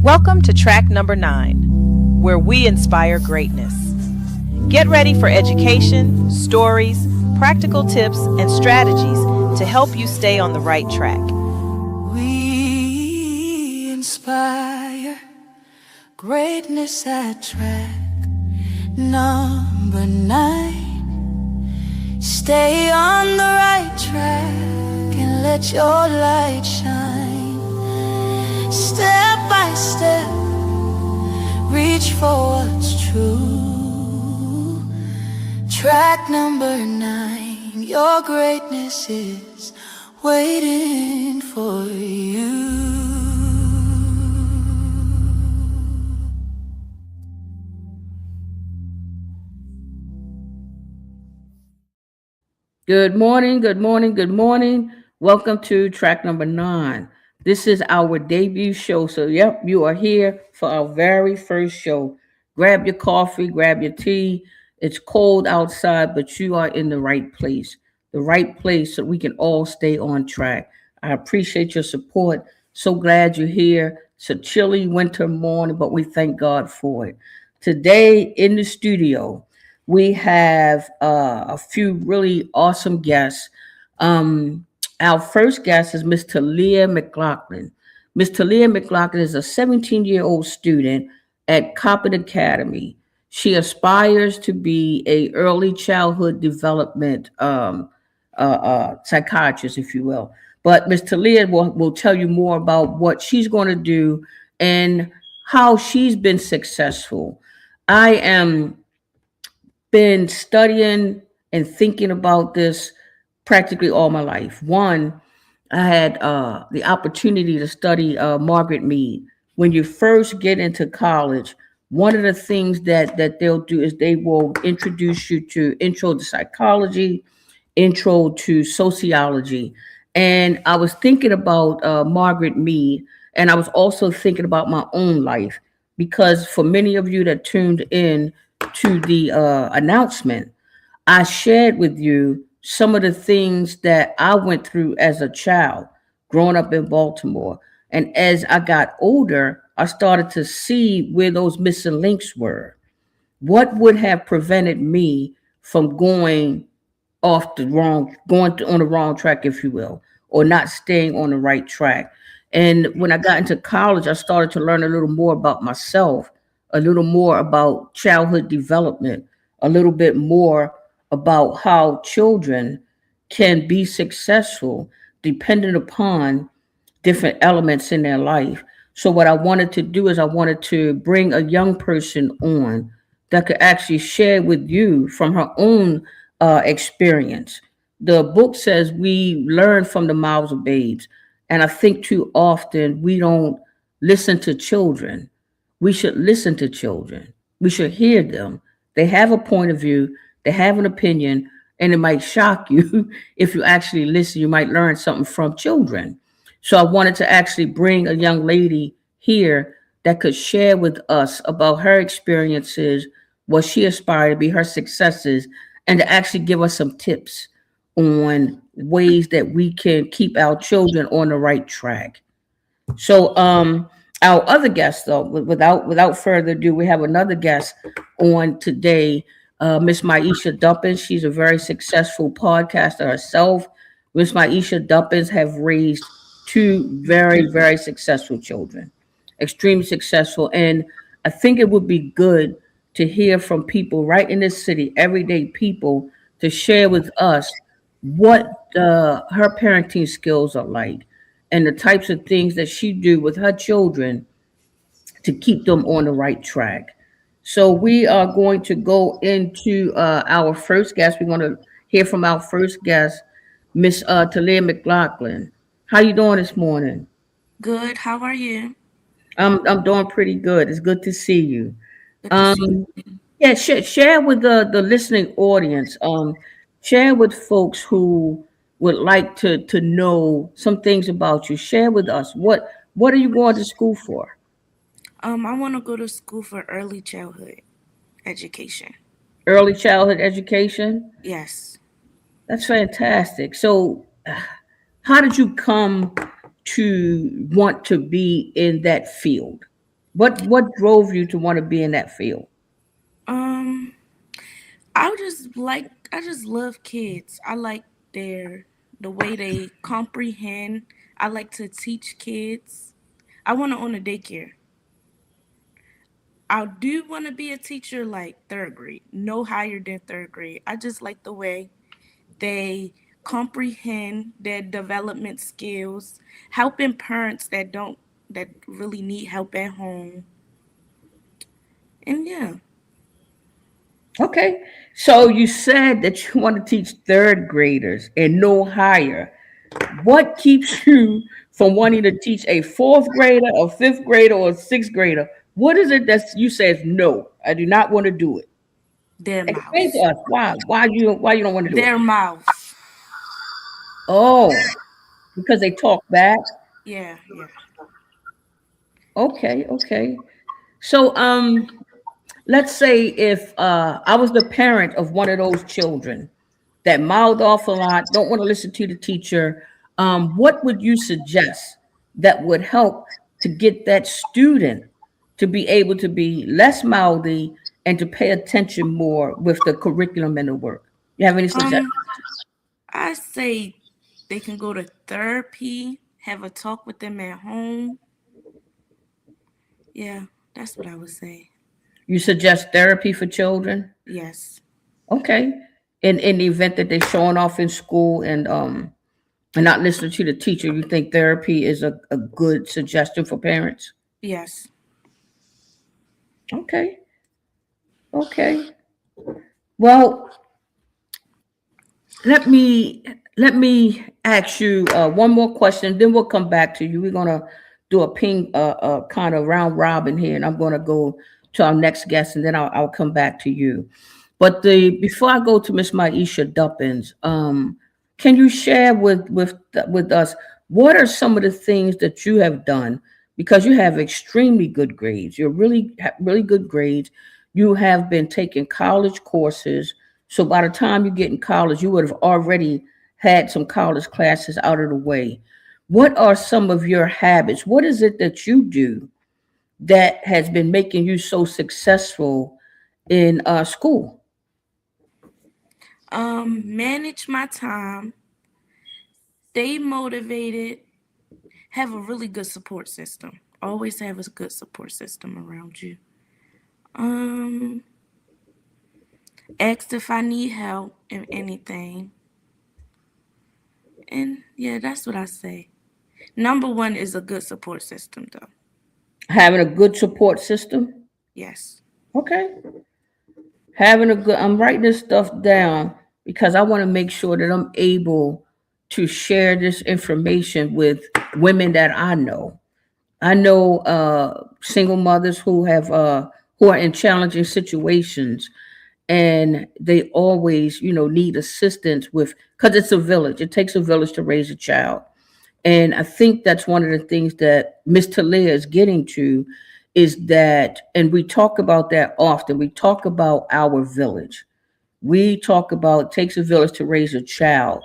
Welcome to track number 9, where we inspire greatness. Get ready for education, stories, practical tips, and strategies to help you stay on the right track. We inspire greatness at track number 9. Stay on the right track and let your light shine. Step by step, reach for what's true. Track number 9, your greatness is waiting for you. Good morning, good morning, good morning. Welcome to track number 9. This is our debut show. So, yep, you are here for our very first show. Grab your coffee, grab your tea. It's cold outside, but you are in the right place. The right place so we can all stay on track. I appreciate your support. So glad you're here. It's a chilly winter morning, but we thank God for it. Today in the studio, we have a few really awesome guests. Our first guest is Miss Talia McLaughlin. Miss Talia McLaughlin is a 17-year-old student at Coppin Academy. She aspires to be a early childhood development psychiatrist, if you will. But Miss Talia will tell you more about what she's going to do and how she's been successful. I am been studying and thinking about this practically all my life. One, I had the opportunity to study Margaret Mead. When you first get into college, one of the things that they'll do is they will introduce you to intro to psychology, intro to sociology. And I was thinking about Margaret Mead, and I was also thinking about my own life because for many of you that tuned in to the announcement, I shared with you some of the things that I went through as a child growing up in Baltimore. And as I got older, I started to see where those missing links were. What would have prevented me from on the wrong track, if you will, or not staying on the right track. And when I got into college, I started to learn a little more about myself, a little more about childhood development, a little bit more about how children can be successful dependent upon different elements in their life. So what I wanted to do is I wanted to bring a young person on that could actually share with you from her own experience. The book says we learn from the mouths of babes. And I think too often we don't listen to children. We should listen to children. We should hear them. They have a point of view, they have an opinion, and it might shock you if you actually listen. You might learn something from children. So I wanted to actually bring a young lady here that could share with us about her experiences, what she aspired to be, her successes, and to actually give us some tips on ways that we can keep our children on the right track. So our other guest though, without further ado, we have another guest on today, Miss Maisha Dumpins. She's a very successful podcaster herself. Miss Maisha Dumpins have raised two very, very successful children, extremely successful. And I think it would be good to hear from people right in this city, everyday people, to share with us what her parenting skills are like and the types of things that she do with her children to keep them on the right track. So we are going to go into our first guest. We're going to hear from our first guest, Miss Talia McLaughlin. How you doing this morning? Good. How are you? I'm doing pretty good. It's good to see you. Good to see Um, you. yeah, share with the listening audience. Share with folks who would like to know some things about you. Share with us what are you going to school for? I want to go to school for early childhood education. Early childhood education. Yes. That's fantastic. So, how did you come to want to be in that field? What drove you to want to be in that field? Um, I just love kids. I like the way they comprehend. I like to teach kids. I want to own a daycare. I do want to be a teacher like third grade, no higher than third grade. I just like the way they comprehend their development skills, helping parents that really need help at home. And yeah, Okay. So you said that you want to teach third graders and no higher. What keeps you from wanting to teach a fourth grader, a fifth grader, or a sixth grader? What is it that you says no? I do not want to do it. their Explain to mouths. us why you don't want to do it. Their mouths. Oh, because they talk back. Yeah, yeah. Okay, okay. So let's say if I was the parent of one of those children that mouth off a lot, don't want to listen to the teacher, what would you suggest that would help to get that student to be able to be less mouthy and to pay attention more with the curriculum and the work? You have any suggestions? Um, I say they can go to therapy, have a talk with them at home. Yeah, that's what I would say. You suggest therapy for children? Yes, Okay. In the event that they're showing off in school and not listening to the teacher, you think therapy is a good suggestion for parents? yes. Okay. Okay. Well, let me let me ask you one more question, then we'll come back to you. We're gonna do a ping kind of round robin here, and I'm gonna go to our next guest, and then I'll come back to you. But the before I go to Miss Maisha Duppins, can you share with us what are some of the things that you have done because you have extremely good grades. You're really good grades. You have been taking college courses. So by the time you get in college, you would have already had some college classes out of the way. What are some of your habits? What is it that you do that has been making you so successful in school? Manage my time, stay motivated, have a really good support system. Always have a good support system around you. Um, ask if I need help in anything. And yeah, that's what I say. Number one is a good support system, though. Having a good support system. Yes. Okay. Having a good, I'm writing this stuff down because I want to make sure that I'm able to share this information with women that I know. I know single mothers who are in challenging situations, and they always, need assistance with because it's a village. It takes a village to raise a child. And I think that's one of the things that Miss Talia is getting to is that, and we talk about that often. We talk about our village. We talk about it takes a village to raise a child.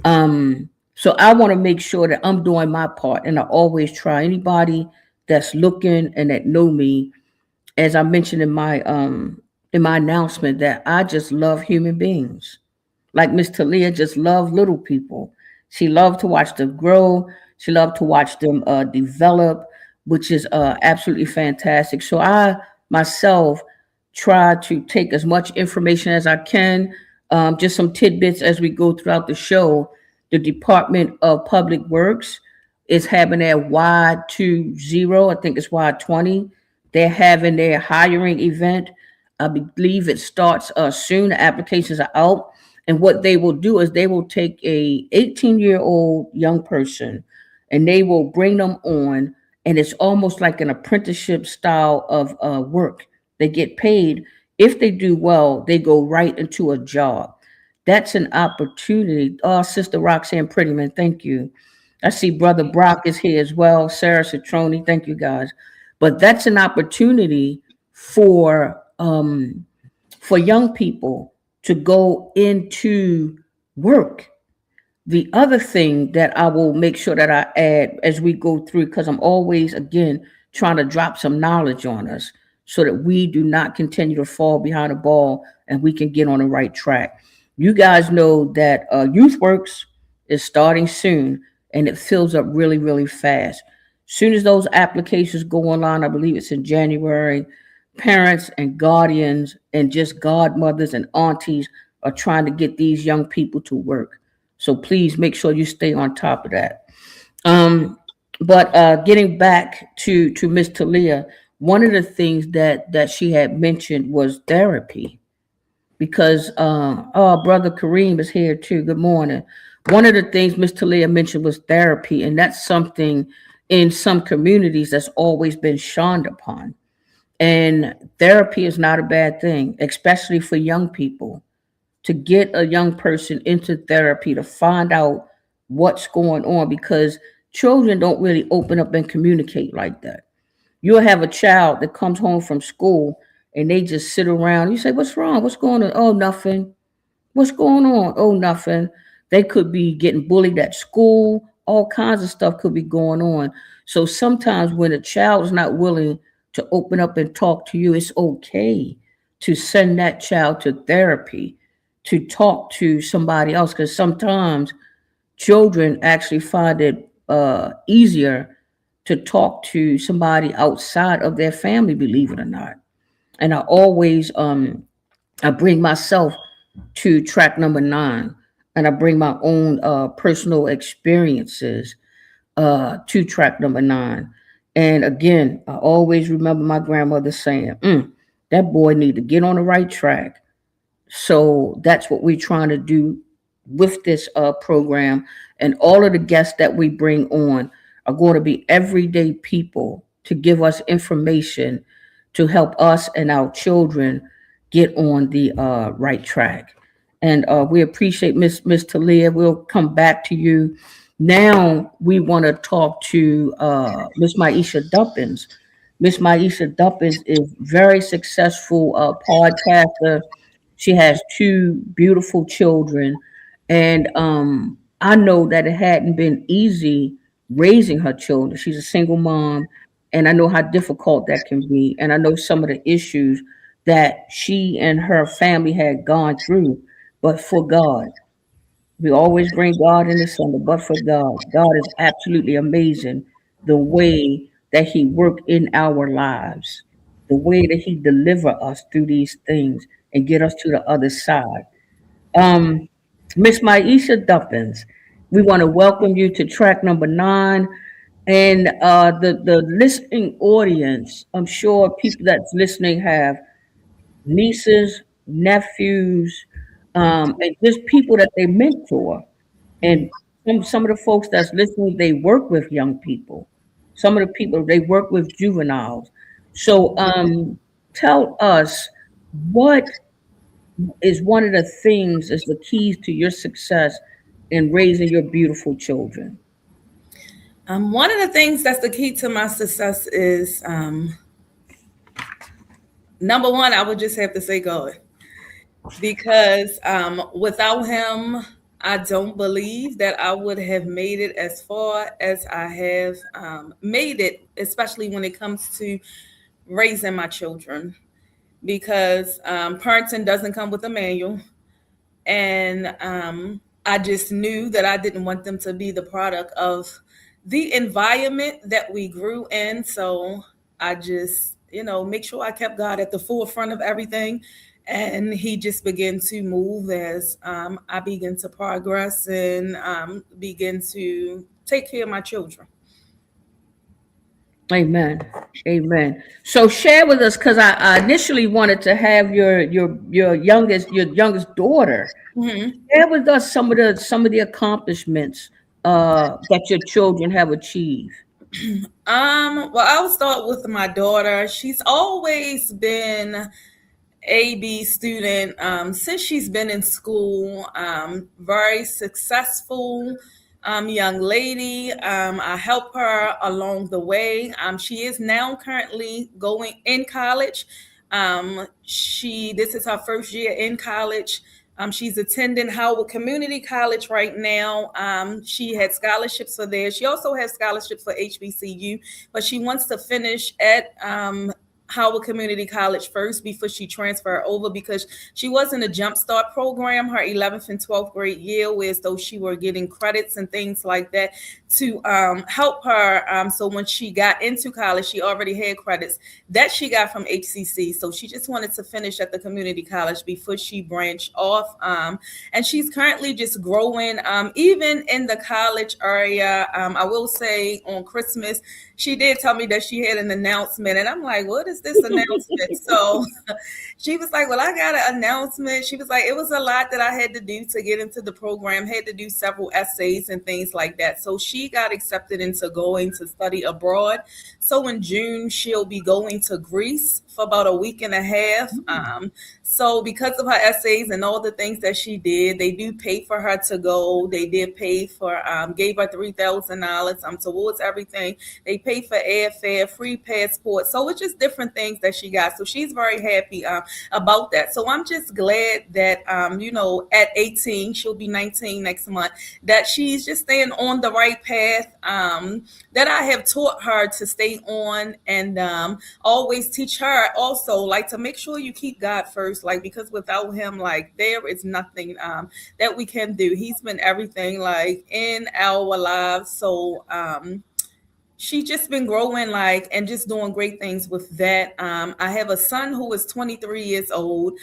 So I want to make sure that I'm doing my part, and I always try. Anybody that's looking and that know me, as I mentioned in my announcement, that I just love human beings. Like Miss Talia just loved little people. She loved to watch them grow. She loved to watch them develop, which is absolutely fantastic. So I myself try to take as much information as I can, just some tidbits as we go throughout the show. The Department of Public Works is having their Y20, I think it's Y20. They're having their hiring event. I believe it starts soon. The applications are out. And what they will do is they will take a 18-year-old young person and they will bring them on, and it's almost like an apprenticeship style of work. They get paid. If they do well, they go right into a job. That's an opportunity. Oh, Sister Roxanne Prettyman, thank you. I see Brother Brock is here as well. Sarah Citroni, thank you guys. But that's an opportunity for young people to go into work. The other thing that I will make sure that I add as we go through, because I'm always, again, trying to drop some knowledge on us so that we do not continue to fall behind the ball and we can get on the right track. You guys know that Youth Works is starting soon and it fills up really, really fast. Soon as those applications go online, I believe it's in January, parents and guardians and just godmothers and aunties are trying to get these young people to work. So please make sure you stay on top of that. Um, but getting back to Miss Talia, one of the things that she had mentioned was therapy because oh, brother Kareem is here too. Good morning. One of the things Miss Talia mentioned was therapy, and that's something in some communities that's always been shunned upon. And therapy is not a bad thing, especially for young people. To get a young person into therapy to find out what's going on because children don't really open up and communicate like that. You'll have a child that comes home from school and they just sit around. You say, "What's wrong? What's going on?" "Oh, nothing." "What's going on?" "Oh, nothing." They could be getting bullied at school. All kinds of stuff could be going on. So sometimes when a child is not willing to open up and talk to you, it's okay to send that child to therapy, to talk to somebody else. Because sometimes children actually find it easier to talk to somebody outside of their family, believe it or not. And I bring myself to track number 9, and I bring my own personal experiences to track number 9. And again, I always remember my grandmother saying, "That boy need to get on the right track." So that's what we're trying to do with this program. And all of the guests that we bring on are going to be everyday people to give us information to help us and our children get on the right track. And we appreciate Miss Talia. We'll come back to you. Now we want to talk to Miss Maisha Duppins. Miss Maisha Duppins is very successful podcaster. She has 2 beautiful children, and I know that it hadn't been easy raising her children. She's a single mom, and I know how difficult that can be, and I know some of the issues that she and her family had gone through. But for God, we always bring God in the center, but for God, God is absolutely amazing the way that He worked in our lives, the way that He deliver us through these things and get us to the other side. Um, Miss Maisha Duppins, we want to welcome you to track number 9. And the listening audience, I'm sure people that's listening have nieces, nephews, and just people that they mentor. And some of the folks that's listening, they work with young people. Some of the people they work with juveniles. So tell us what is one of the things is the keys to your success in raising your beautiful children. One of the things that's the key to my success is number one, I would just have to say God. Because without him, I don't believe that I would have made it as far as I have made it, especially when it comes to raising my children. Because parenting doesn't come with a manual. And I just knew that I didn't want them to be the product of the environment that we grew in. So I just, make sure I kept God at the forefront of everything. And he just began to move as I began to progress and begin to take care of my children. Amen. Amen. So share with us, because I initially wanted to have your youngest daughter Mhm. share with us some of the accomplishments that your children have achieved. Well, I'll start with my daughter. She's always been AB student since she's been in school. Very successful young lady. I help her along the way. She is now currently going in college. She This is her first year in college. She's attending Howard Community College right now. She had scholarships for there. She also has scholarships for HBCU, but she wants to finish at Howard Community College first before she transferred over, because she was in a Jump Start program her 11th and 12th grade year, where as though she were getting credits and things like that to help her. So when she got into college, she already had credits that she got from HCC. So she just wanted to finish at the community college before she branched off. And she's currently just growing, even in the college area. I will say on Christmas, she did tell me that she had an announcement, and I'm like, what is this announcement? So she was like, well, I got an announcement. She was like, it was a lot that I had to do to get into the program, had to do several essays and things like that. So she got accepted into going to study abroad. So in June, she'll be going to Greece for about a week and a half. So because of her essays and all the things that she did, they do pay for her to go. They did pay for, gave her $3,000 towards everything. They pay for airfare, free passport. So it's just different things that she got. So she's very happy about that. So I'm just glad that, at 18, she'll be 19 next month, that she's just staying on the right path, that I have taught her to stay on, and always teach her also, like, to make sure you keep God first, like, because without him, like, there is nothing that we can do. He's been everything, like, in our lives. So she's just been growing, like, and just doing great things with that. I have a son who is 23 years old.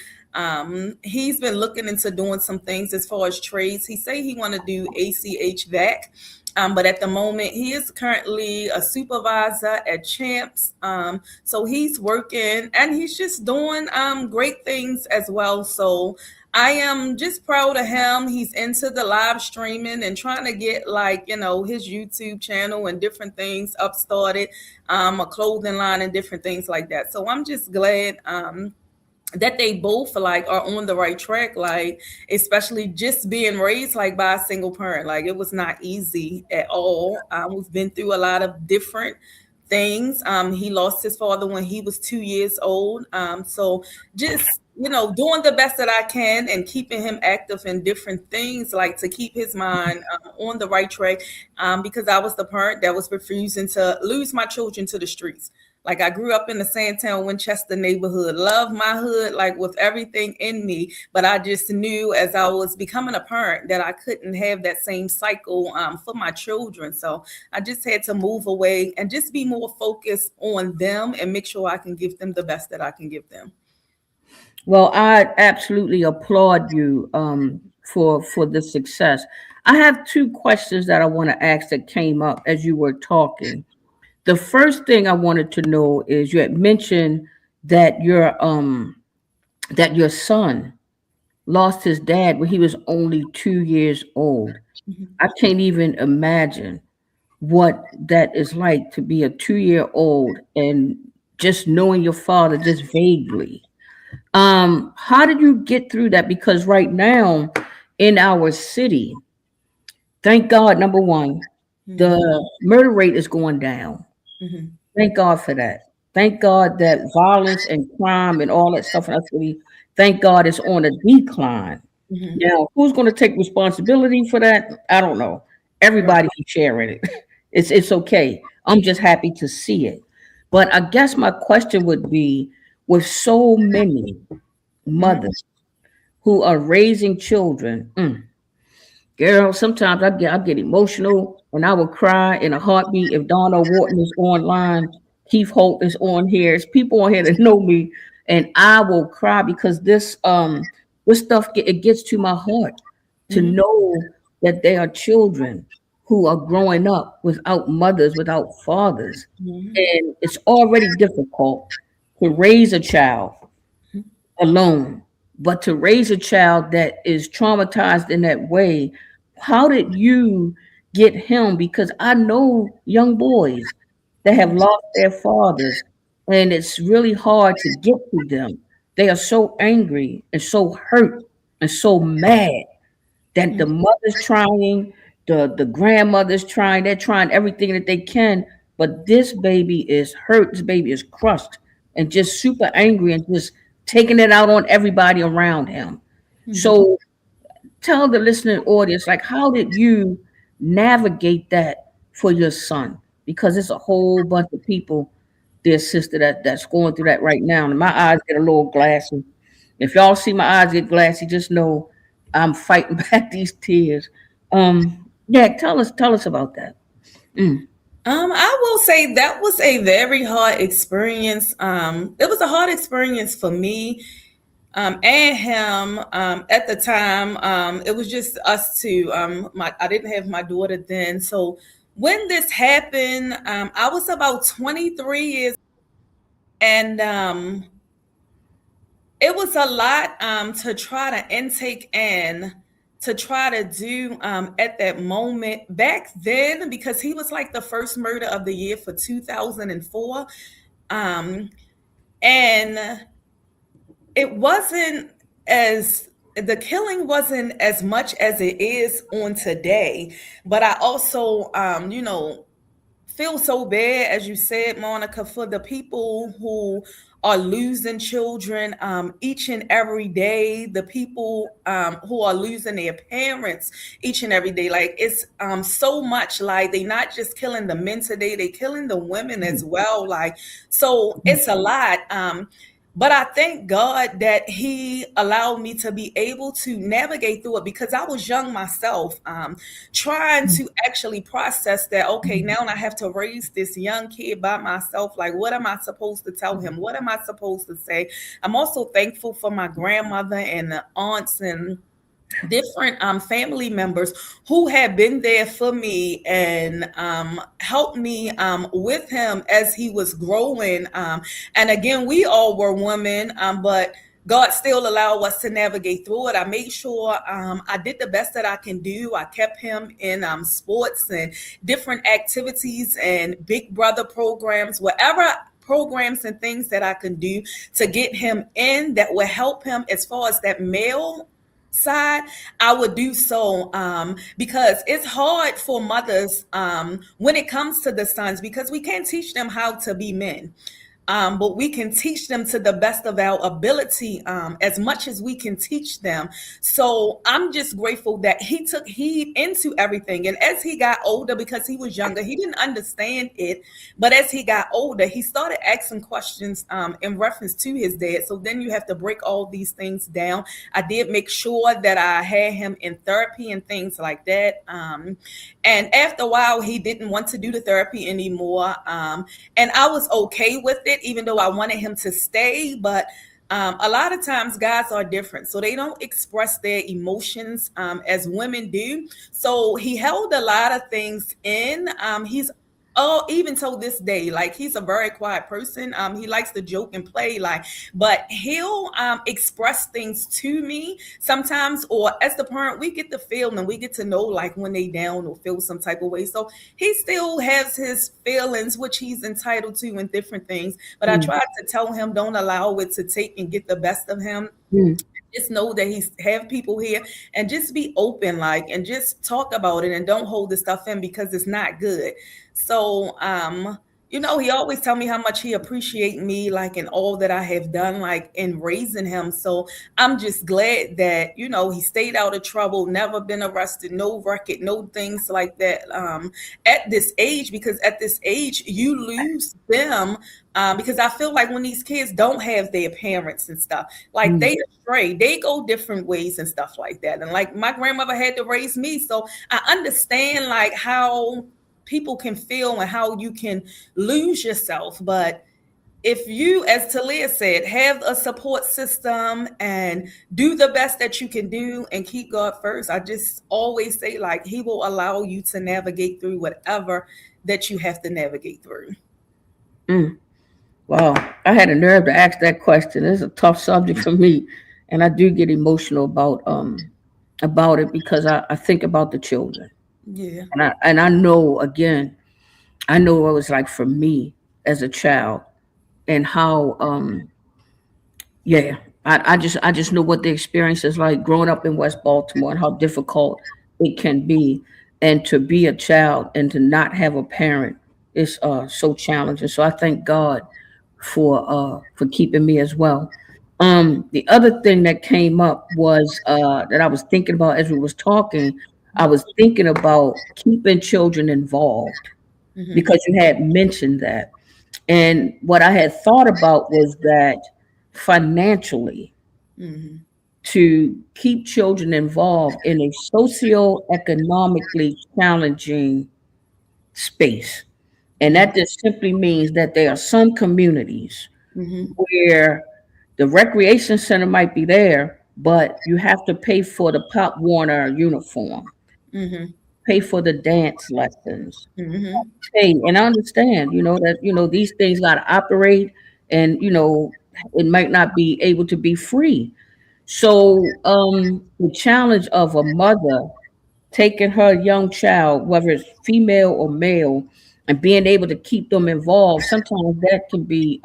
He's been looking into doing some things as far as trades. He say he want to do ACH vac. But at the moment, he is currently a supervisor at Champs. So he's working, and he's just doing great things as well. So I am just proud of him. He's into the live streaming and trying to get, like, his YouTube channel and different things up started, a clothing line and different things like that. So I'm just glad that they both, like, are on the right track, like, especially just being raised, like, by a single parent. Like, it was not easy at all. We've been through a lot of different things. He lost his father when he was 2 years old. So just, doing the best that I can and keeping him active in different things, like, to keep his mind on the right track, because I was the parent that was refusing to lose my children to the streets. Like, I grew up in the Sandtown, Winchester neighborhood, love my hood, like, with everything in me. But I just knew as I was becoming a parent that I couldn't have that same cycle for my children. So I just had to move away and just be more focused on them and make sure I can give them the best that I can give them. Well, I absolutely applaud you for the success. I have two questions that I want to ask that came up as you were talking. The first thing I wanted to know is, you had mentioned that your son lost his dad when he was only 2 years old. I can't even imagine what that is like, to be a 2 year old and just knowing your father just vaguely. How did you get through that? Because right now in our city, thank God, number one, the murder rate is going down. Mhm. Thank God for that. Thank God that violence and crime and all that stuff in our city, thank God, is on a decline. Mhm. Now, who's going to take responsibility for that? I don't know. Right. Everybody can share in it. It's okay. I'm just happy to see it. But I guess my question would be, with so many Mhm. mothers who are raising children, girl, sometimes I get emotional, and I will cry in a heartbeat if Donna Wharton is online, Keith Holt is on here. It's people on here that know me, and I will cry because this stuff it gets to my heart to Mhm. know that there are children who are growing up without mothers, without fathers, Mhm. and it's already difficult to raise a child alone. But to raise a child that is traumatized in that way, how did you get him? Because I know young boys that have Mhm. lost their fathers, and it's really hard to get to them. They are so angry and so hurt and so mad that the Mhm. mother's trying, the grandmother's trying, they're trying everything that they can, but this baby is hurt, this baby is crushed and just super angry and just taking it out on everybody around him. So tell the listening audience, like, how did you navigate that for your son? Because it's a whole bunch of people, dear sister, that's going through that right now. And my eyes get a little glassy. If y'all see my eyes get glassy, just know I'm fighting back these tears. Yeah, tell us about that. Mm, I will say that was a very hard experience. It was a hard experience for me and him at the time. It was just us two. I didn't have my daughter then. So when this happened, I was about 23 years, and it was a lot to try to intake and to try to do at that moment back then, because he was like the first murder of the year for 2004. Um, and it wasn't as the killing wasn't as much as it is on today, but I also feel so bad, as you said, Monica, for the people who are losing children each and every day, the people who are losing their parents each and every day. Like, it's so much, like, they not just killing the men today, they killing the women as well. Like, so it's a lot. But I thank God that He allowed me to be able to navigate through it, because I was young myself, trying to actually process that. Okay, now I have to raise this young kid by myself. Like, what am I supposed to tell him? What am I supposed to say? I'm also thankful for my grandmother and the aunts and different family members who had been there for me and helped me with him as he was growing. And again, we all were women, but God still allowed us to navigate through it. I made sure I did the best that I can do. I kept him in sports and different activities and Big Brother programs, whatever programs and things that I can do to get him in that will help him as far as that male side. I would do so, because it's hard for mothers when it comes to the sons, because we can't teach them how to be men. But we can teach them to the best of our ability, as much as we can teach them. So I'm just grateful that he took heed into everything. And as he got older, because he was younger, he didn't understand it. But as he got older, he started asking questions in reference to his dad. So then you have to break all these things down. I did make sure that I had him in therapy and things like that. And after a while, he didn't want to do the therapy anymore. And I was okay with it, even though I wanted him to stay. But a lot of times guys are different, so they don't express their emotions as women do. So he held a lot of things in. He's even till this day, like, he's a very quiet person. He likes to joke and play, like, but he'll express things to me sometimes, or as the parent, we get to feel and we get to know, like, when they down or feel some type of way. So he still has his feelings, which he's entitled to, in different things. But I tried to tell him, don't allow it to take and get the best of him. Just know that he's have people here, and just be open, like, and just talk about it, and don't hold the stuff in, because it's not good. So he always tell me how much he appreciate me, like, in all that I have done, like, in raising him. So I'm just glad that he stayed out of trouble, never been arrested, no record, no things like that at this age, because at this age you lose them. Because I feel like when these kids don't have their parents and stuff, like, they astray, they go different ways and stuff like that. And like, my grandmother had to raise me, so I understand, like, how people can feel and how you can lose yourself. But if you, as Talia said, have a support system and do the best that you can do and keep God first, I just always say, like, He will allow you to navigate through whatever that you have to navigate through. wow, I had a nerve to ask that question. It's a tough subject for me, and I do get emotional about it, because I think about the children, Yeah. and I know, again, I know what it was like for me as a child, and how yeah, I just know what the experience is like growing up in West Baltimore, and how difficult it can be, and to be a child and to not have a parent is so challenging. So I thank God for keeping me as well. The other thing that came up was that I was thinking about as we was talking. I was thinking about keeping children involved Mhm. because you had mentioned that. And what I had thought about was that financially, Mhm. to keep children involved in a socio-economically challenging space. And Mhm. that just simply means that there are some communities Mhm. where the recreation center might be there, but you have to pay for the Pop Warner uniform, Mhm. pay for the dance lessons, Mhm. pay. And I understand, that, these things got to operate and, it might not be able to be free. So the challenge of a mother taking her young child, whether it's female or male, and being able to keep them involved, sometimes that can be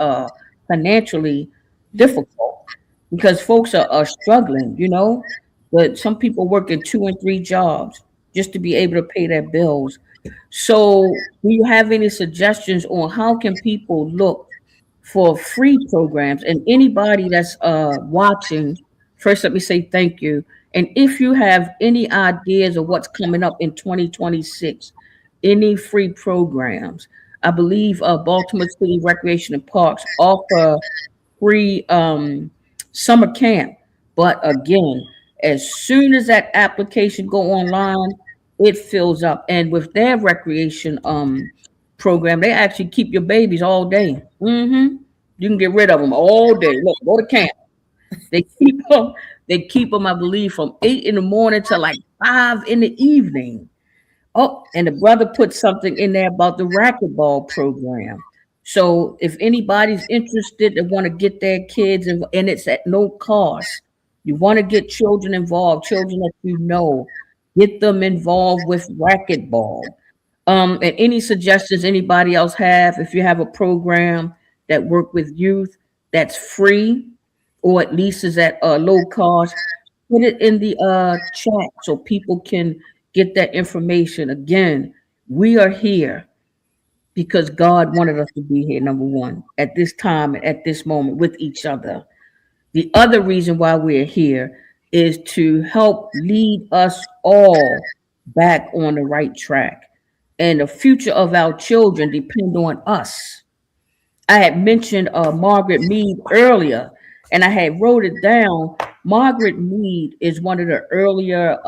financially difficult because folks are struggling, But some people work in 2 and 3 jobs just to be able to pay their bills. So, do you have any suggestions on how can people look for free programs? And anybody that's watching, first let me say thank you. And if you have any ideas of what's coming up in 2026, any free programs, I believe Baltimore City Recreation and Parks offer free summer camp. But again, as soon as that application go online, it fills up. And with their recreation program, they actually keep your babies all day. You can get rid of them all day. Look, go to camp. They keep them. They keep them, I believe, from 8 in the morning to like 5 in the evening. Oh, and the brother put something in there about the racquetball program. So if anybody's interested, they want to get their kids, and it's at no cost. You want to get children involved, children that get them involved with racquetball. And any suggestions anybody else have, if you have a program that work with youth that's free, or at least is at low cost, put it in the chat so people can get that information. Again, we are here because God wanted us to be here, number one, at this time and at this moment with each other. The other reason why we're here is to help lead us all back on the right track. And the future of our children depend on us. I had mentioned Margaret Mead earlier, and I had wrote it down. Margaret Mead is one of the earlier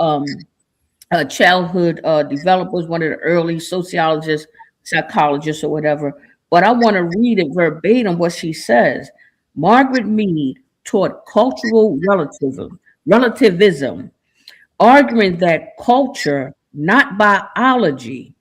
childhood developers, one of the early sociologists, psychologists, or whatever. But I want to read it verbatim what she says. Margaret Mead taught cultural relativism, arguing that culture, not biology,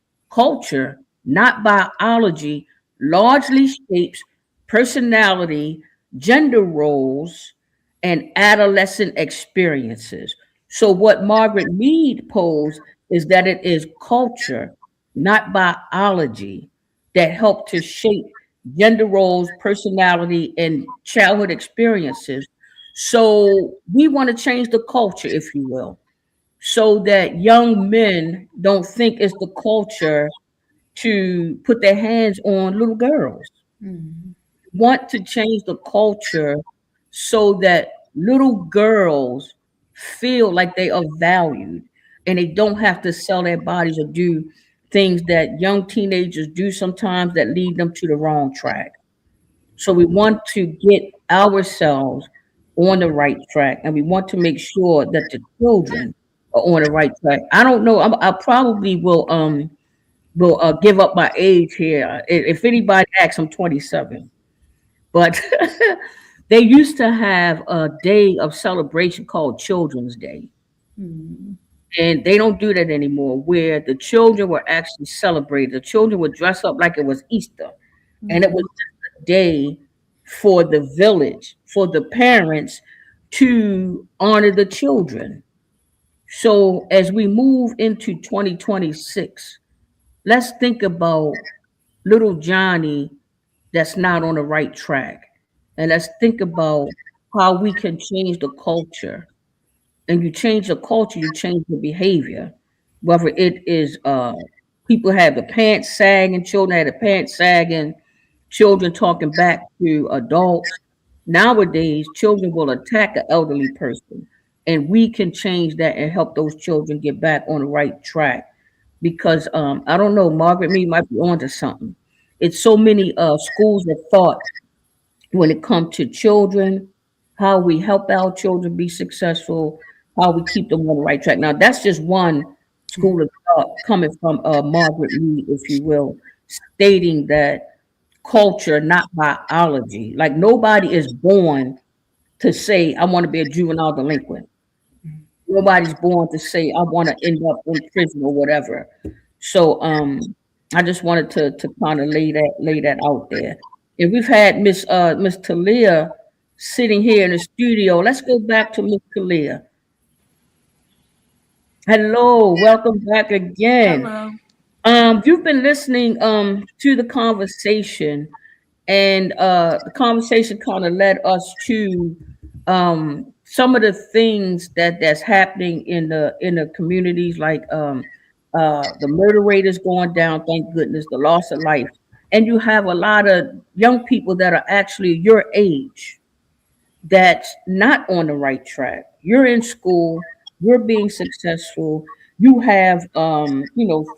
largely shapes personality, gender roles, and adolescent experiences. So, what Margaret Mead posed is that it is culture, not biology, that help to shape gender roles, personality, and childhood experiences. So, we want to change the culture, if you will, so that young men don't think it's the culture to put their hands on little girls. Mhm. Want to change the culture so that little girls feel like they are valued and they don't have to sell their bodies or do things that young teenagers do sometimes that lead them to the wrong track. So we want to get ourselves on the right track, and we want to make sure that the children are on the right track. I don't know. I probably will give up my age here. If anybody asks, I'm 27, but they used to have a day of celebration called Children's Day, Mhm. and they don't do that anymore. Where the children were actually celebrated. The children would dress up like it was Easter, and it was Mhm. day for the village, for the parents to honor the children. So as we move into 2026, let's think about little Johnny that's not on the right track. And let's think about how we can change the culture. And you change the culture, you change the behavior. Whether it is people have the pants sagging, children have the pants sagging, children talking back to adults, Nowadays, children will attack an elderly person, and we can change that and help those children get back on the right track. Because I don't know, Margaret Mead might be onto something. It's so many schools of thought when it comes to children, how we help our children be successful, how we keep them on the right track. Now, that's just one school of thought coming from Margaret Mead, if you will, stating that culture, not biology. Like nobody is born to say, I want to be a juvenile delinquent. Nobody's born to say, I want to end up in prison or whatever. So I just wanted to kind of lay that out there. And we've had Miss Talia sitting here in the studio. Let's go back to Miss Talia. Hello, welcome back again. Hello. You've been listening to the conversation, and the conversation kind of led us to some of the things that's happening in the communities, like the murder rate is going down, thank goodness, the loss of life, and you have a lot of young people that are actually your age that's not on the right track. You're in school, you're being successful, you have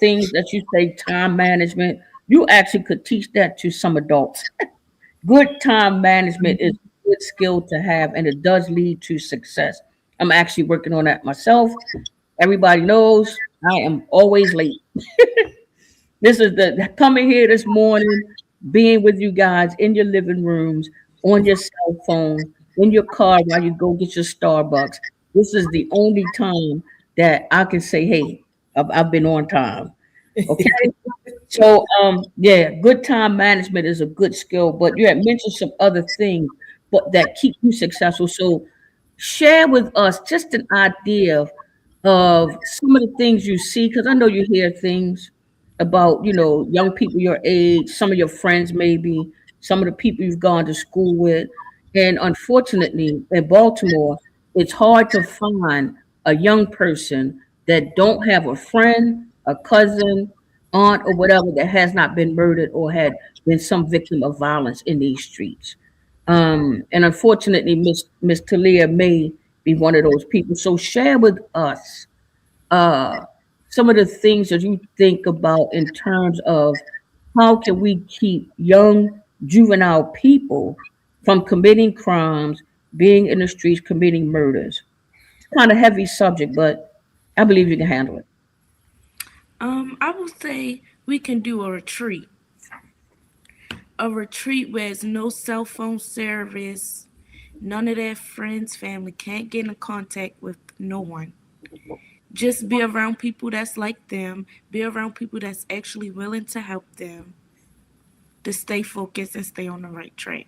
things that you say time management. You actually could teach that to some adults. Good time management is a good skill to have, and it does lead to success. I'm actually working on that myself. Everybody knows I am always late. This is the coming here this morning, being with you guys in your living rooms, on your cell phone, in your car while you go get your Starbucks. This is the only time that I can say, hey, I've been on time. Okay. So yeah, good time management is a good skill, but you had mentioned some other things but that keep you successful. So share with us just an idea of some of the things you see, because I know you hear things about, young people your age, some of your friends maybe, some of the people you've gone to school with. And unfortunately, in Baltimore, it's hard to find a young person that don't have a friend, a cousin, aunt, or whatever that has not been murdered or had been some victim of violence in these streets. And unfortunately, Miss Talia may be one of those people. So share with us uh, some of the things that you think about in terms of how can we keep young juvenile people from committing crimes, being in the streets, committing murders. It's kind of heavy subject, but I believe you can handle it. I would say we can do a retreat where there's no cell phone service, none of their friends, family can't get in contact with no one. Just be around people that's like them, be around people that's actually willing to help them to stay focused and stay on the right track.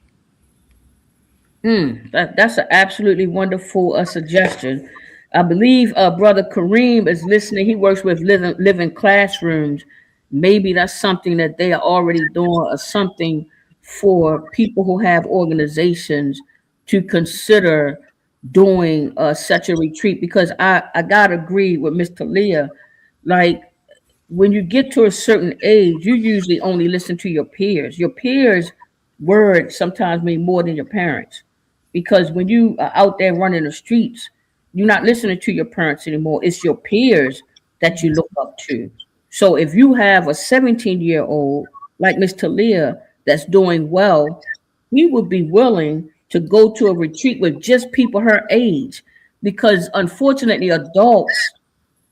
That's an absolutely wonderful suggestion. I believe Brother Kareem is listening. He works with living classrooms. Maybe that's something that they are already doing, or something for people who have organizations to consider doing such a retreat. Because I gotta agree with Mr. Leah. Like when you get to a certain age, you usually only listen to your peers. Your peers' words sometimes mean more than your parents. Because when you are out there running the streets, you're not listening to your parents anymore. It's your peers that you look up to. So if you have a 17-year-old like Miss Talia that's doing well, we would be willing to go to a retreat with just people her age. Because unfortunately, adults,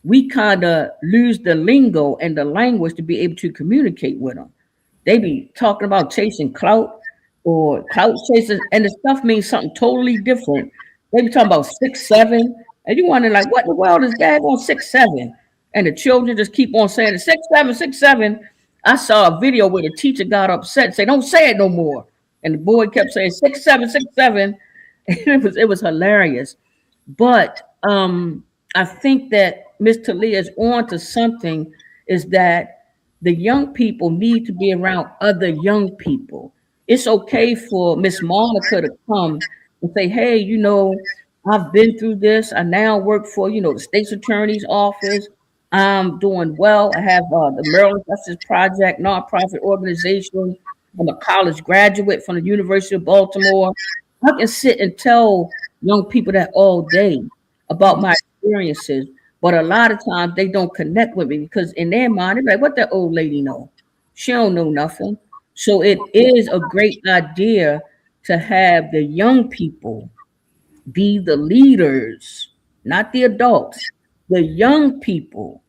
we kind of lose the lingo and the language to be able to communicate with them. They be talking about chasing clout or clout chasing, and the stuff means something totally different. They be talking about 6'7", and you wondering like, what in the world is that on 6'7"? And the children just keep on saying it, 6'7", 6'7". I saw a video where the teacher got upset, and said, "Don't say it no more." And the boy kept saying 6'7", 6'7". And it was hilarious. But I think that Miss Talia is on to something, is that the young people need to be around other young people. It's okay for Miss Monica to come and say, hey, I've been through this. I now work for, the state's attorney's office. I'm doing well. I have the Maryland Justice Project nonprofit organization. I'm a college graduate from the University of Baltimore. I can sit and tell young people that all day about my experiences, but a lot of times they don't connect with me because in their mind, they're like, what that old lady know? She don't know nothing. So it is a great idea to have the young people be the leaders, not the adults. The young people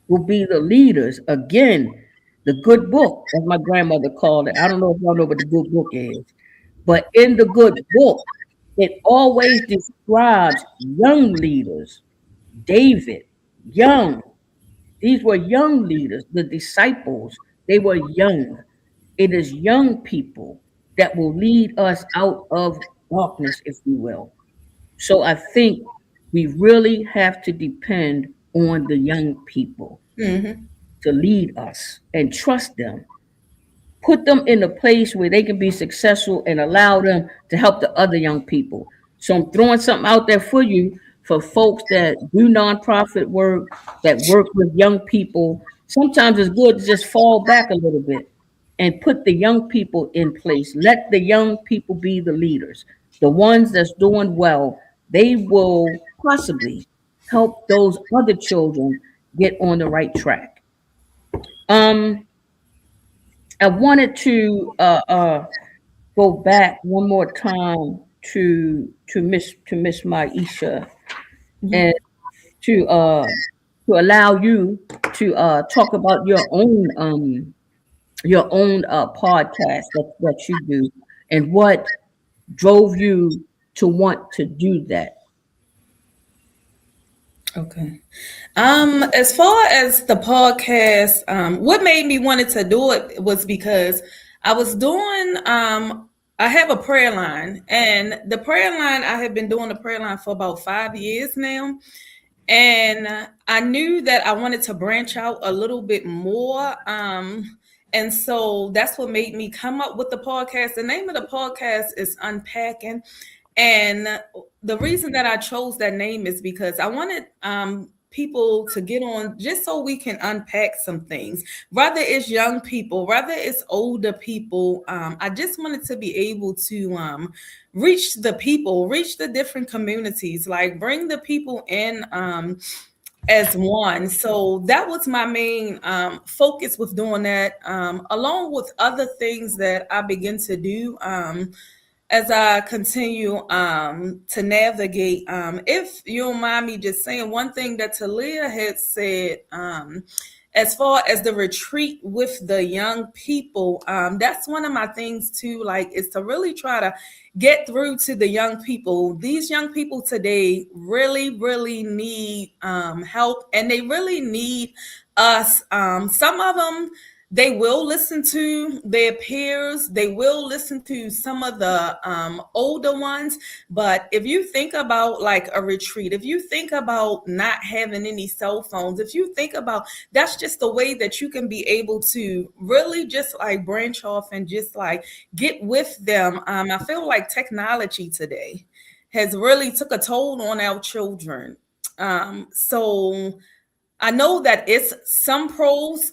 will be the leaders. Again, the good book, as my grandmother called it. I don't know if y'all know what the good book is, but in the good book, it always describes young leaders. David, young. These were young leaders. The disciples, they were young. It is young people that will lead us out of darkness, if you will. So I think we really have to depend on the young people Mm-hmm. to lead us and trust them. Put them in a place where they can be successful and allow them to help the other young people. So I'm throwing something out there for you for folks that do nonprofit work, that work with young people. Sometimes it's good to just fall back a little bit and put the young people in place. Let the young people be the leaders. The ones that's doing well, they will possibly help those other children get on the right track. Um, I wanted to go back one more time to Miss Maisha and to allow you to talk about your own podcast that you do and what drove you to want to do that. Okay. As far as the podcast, what made me wanted to do it was because I was doing I have a prayer line, and the prayer line, I have been doing the prayer line for about 5 years now. And I knew that I wanted to branch out a little bit more. And so that's what made me come up with the podcast. The name of the podcast is Unpacking. And the reason that I chose that name is because I wanted people to get on just so we can unpack some things. Whether it's young people, whether it's older people, I just wanted to be able to reach the people, reach the different communities, like bring the people in as one. So that was my main focus with doing that, along with other things that I begin to do. As I continue to navigate. If you don't mind me just saying one thing that Talia had said, as far as the retreat with the young people, that's one of my things too, like is to really try to get through to the young people. These young people today really, really need help, and they really need us. Some of them, they will listen to their peers. They will listen to some of the older ones. But if you think about like a retreat, if you think about not having any cell phones, if you think about that's just the way that you can be able to really just like branch off and just like get with them. I feel like technology today has really took a toll on our children. So I know that it's some pros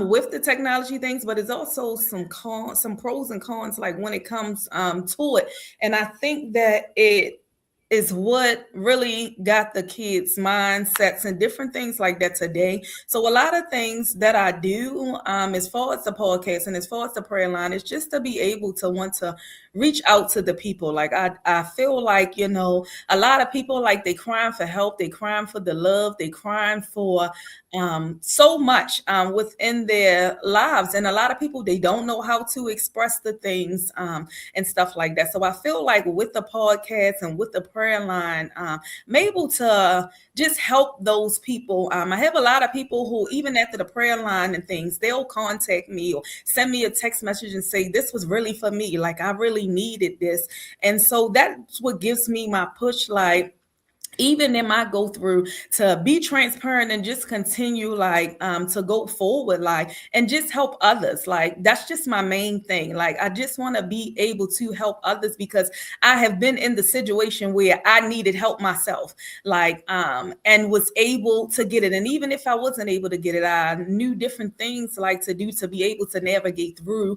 with the technology things, but it's also some some pros and cons, like when it comes to it. And I think that it is what really got the kids' mindsets and different things like that today. So a lot of things that I do, as far as the podcast and as far as the prayer line, is just to be able to want to reach out to the people. Like I feel like, you know, a lot of people like they crying for help, they crying for the love, they crying for so much within their lives. And a lot of people, they don't know how to express the things and stuff like that. So I feel like with the podcast and with the prayer line, I'm able to just help those people. I have a lot of people who, even after the prayer line and things, they'll contact me or send me a text message and say, this was really for me. Like I really needed this. And so that's what gives me my push. Like, even in my go through, to be transparent and just continue like to go forward, like, and just help others. Like, that's just my main thing. Like, I just want to be able to help others, because I have been in the situation where I needed help myself, like, and was able to get it. And even if I wasn't able to get it, I knew different things like to do to be able to navigate through.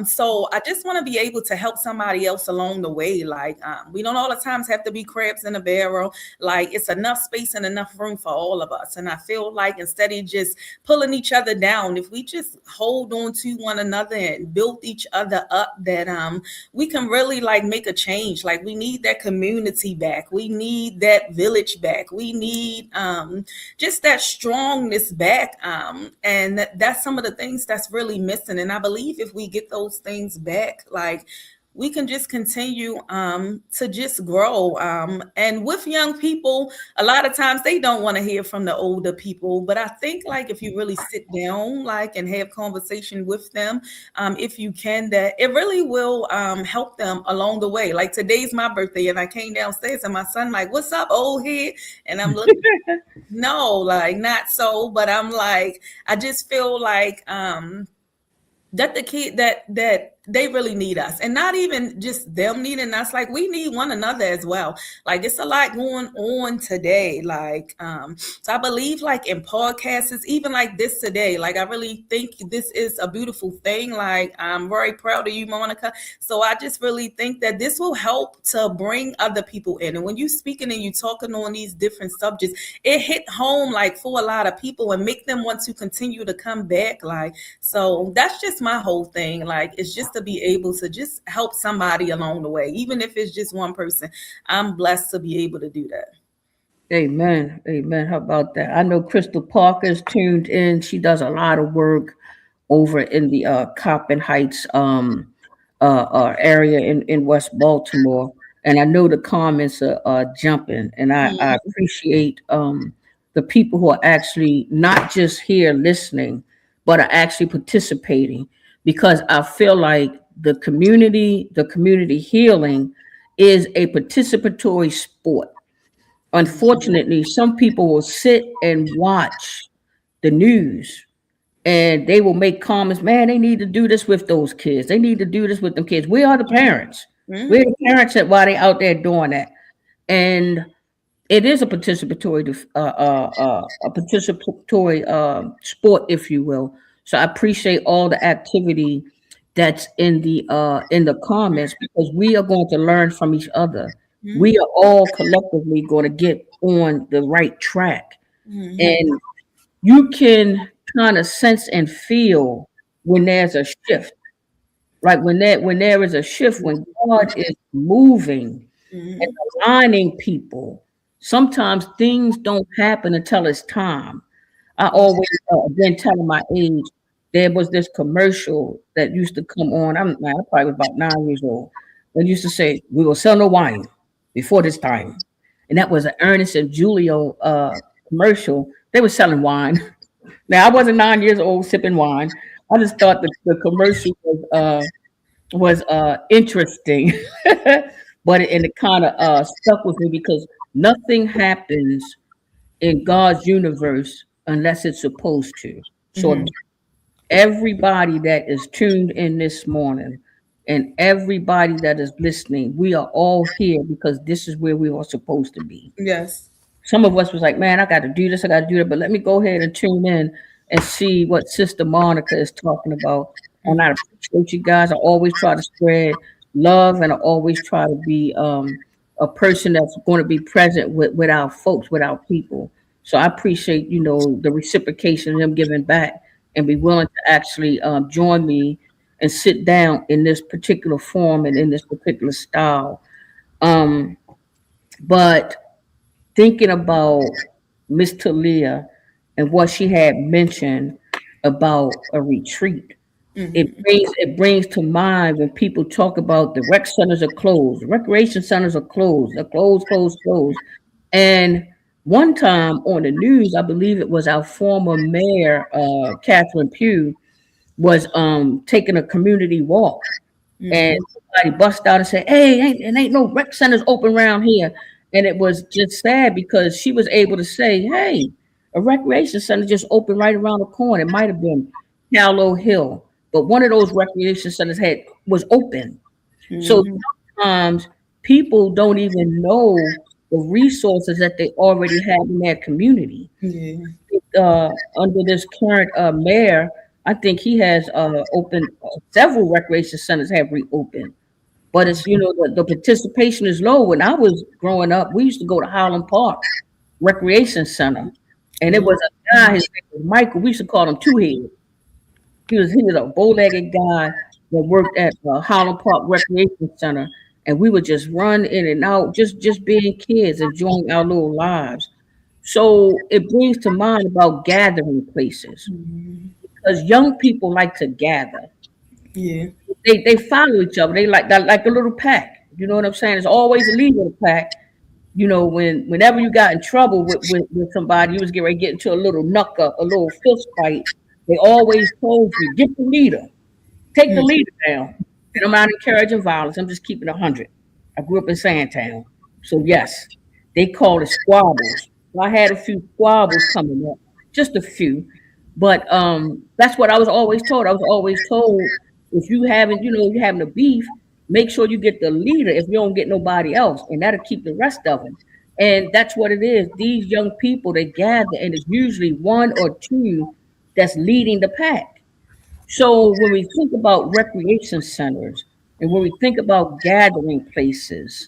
So I just want to be able to help somebody else along the way. Like, we don't all the times have to be crabs in a barrel. Like, it's enough space and enough room for all of us. And I feel like instead of just pulling each other down, if we just hold on to one another and build each other up, that we can really like make a change. Like, we need that community back. We need that village back. We need just that strongness back. And that's some of the things that's really missing. And I believe if we get those things back, like, we can just continue to just grow. And with young people, a lot of times they don't want to hear from the older people. But I think like if you really sit down like and have conversation with them, if you can, that it really will help them along the way. Like, today's my birthday, and I came downstairs and my son like, "What's up, old head?" And I'm looking, no, like, not so, but I'm like, I just feel like that the kid that they really need us, and not even just them needing us, like, we need one another as well. Like, it's a lot going on today, like, so I believe like in podcasts, even like this today, like, I really think this is a beautiful thing. Like, I'm very proud of you, Monica. So I just really think that this will help to bring other people in. And when you speaking and you talking on these different subjects, it hit home like for a lot of people and make them want to continue to come back. Like, so that's just my whole thing. Like, it's just to be able to just help somebody along the way, even if it's just one person. I'm blessed to be able to do that. Amen. Amen. How about that? I know Crystal Parker's tuned in. She does a lot of work over in the Coppin Heights area in West Baltimore. And I know the comments are jumping. And I Mhm. appreciate the people who are actually not just here listening, but are actually participating, because I feel like the community healing is a participatory sport. Unfortunately, some people will sit and watch the news and they will make comments, man, they need to do this with those kids. They need to do this with them kids. We are the parents. We're Mhm. the parents that why they out there doing that. And it is a participatory sport, if you will. So I appreciate all the activity that's in the comments, because we are going to learn from each other. Mhm. We are all collectively going to get on the right track, Mhm. and you can kind of sense and feel when there's a shift. Like when there is a shift, when God is moving and Mhm. aligning people, sometimes things don't happen until it's time. I Mhm. always, again, telling my age, there was this commercial that used to come on. I probably was about 9 years old. That used to say, "We will sell no wine before this time," and that was an Ernest and Julio commercial. They were selling wine. Now I wasn't 9 years old sipping wine. I just thought the commercial was interesting, but it kind of stuck with me, because nothing happens in God's universe unless it's supposed to. So again, Mhm. everybody that is tuned in this morning and everybody that is listening, we are all here because this is where we are supposed to be. Yes. Some of us was like, man, I got to do this, I got to do that. But let me go ahead and tune in and see what Sister Monica is talking about. And I appreciate you guys. I always try to spread love, and I always try to be a person that's going to be present with our folks, with our people. So I appreciate, the reciprocation, them giving back and be willing to actually join me and sit down in this particular form and in this particular style. Um, but thinking about Miss Talia and what she had mentioned about a retreat, Mhm. it brings to mind when people talk about the rec centers are closed, the recreation centers are closed, they're closed, closed, closed. And one time on the news, I believe it was our former mayor, Catherine Pugh, was taking a community walk, and Mhm. somebody bust out and said, "Hey, ain't no rec centers open around here." And it was just sad because she was able to say, hey, a recreation center just opened right around the corner. It might have been Callow Hill, but one of those recreation centers was open. So Mm-hmm. sometimes people don't even know the resources that they already have in their community. Yeah. Under this current mayor, I think he has opened several recreation centers have reopened. But it's the participation is low. When I was growing up, we used to go to Highland Park Recreation Center, and it Yeah. was a guy. His name was Michael. We used to call him Two Head. He was a bow-legged guy that worked at Highland Park Recreation Center, and we would just run in and out, just being kids, enjoying our little lives. So it brings to mind about gathering places Mm-hmm. because young people like to gather. Yeah. They follow each other. They like a little pack. You know what I'm saying? There's always a leader of the pack. Whenever you got in trouble with somebody, you was getting ready to get into a little knuck up, a little fist fight. They always told you, get the leader. Take the leader down. And I'm not encouraging violence. I'm just keeping 100. I grew up in Sandtown. So, yes, they call it squabbles. So I had a few squabbles coming up, just a few. But that's what I was always told. I was always told if you're having a beef, make sure you get the leader if you don't get nobody else. And that'll keep the rest of them. And that's what it is. These young people, they gather, and it's usually one or two that's leading the pack. So when we think about recreation centers and when we think about gathering places